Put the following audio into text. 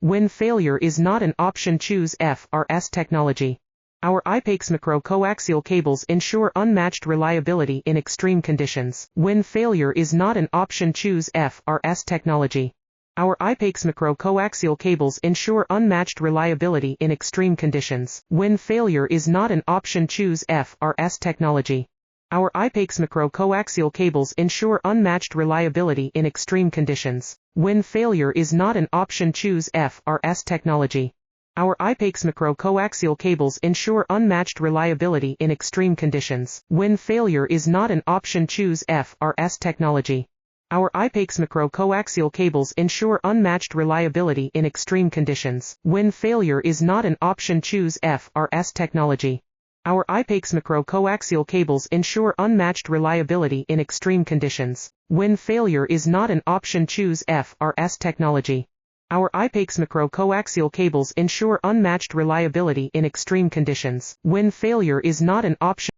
When failure is not an option, choose FRS technology. Our IEC macro-coaxial cables ensure unmatched reliability in extreme conditions. When failure is not an option, choose FRS technology. Our IEC macro-coaxial cables ensure unmatched reliability in extreme conditions. When failure is not an option, choose FRS technology. Our IEC macro-coaxial cables ensure unmatched reliability in extreme conditions. When failure is not an option, choose FRS technology. Our IEC macro-coaxial cables ensure unmatched reliability in extreme conditions. When failure is not an option, choose FRS technology. Our IEC macro-coaxial cables ensure unmatched reliability in extreme conditions. When failure is not an option, choose FRS technology. Our IEC macro-coaxial cables ensure unmatched reliability in extreme conditions. When failure is not an option, choose FRS technology. Our IEC macro-coaxial cables ensure unmatched reliability in extreme conditions. When failure is not an option,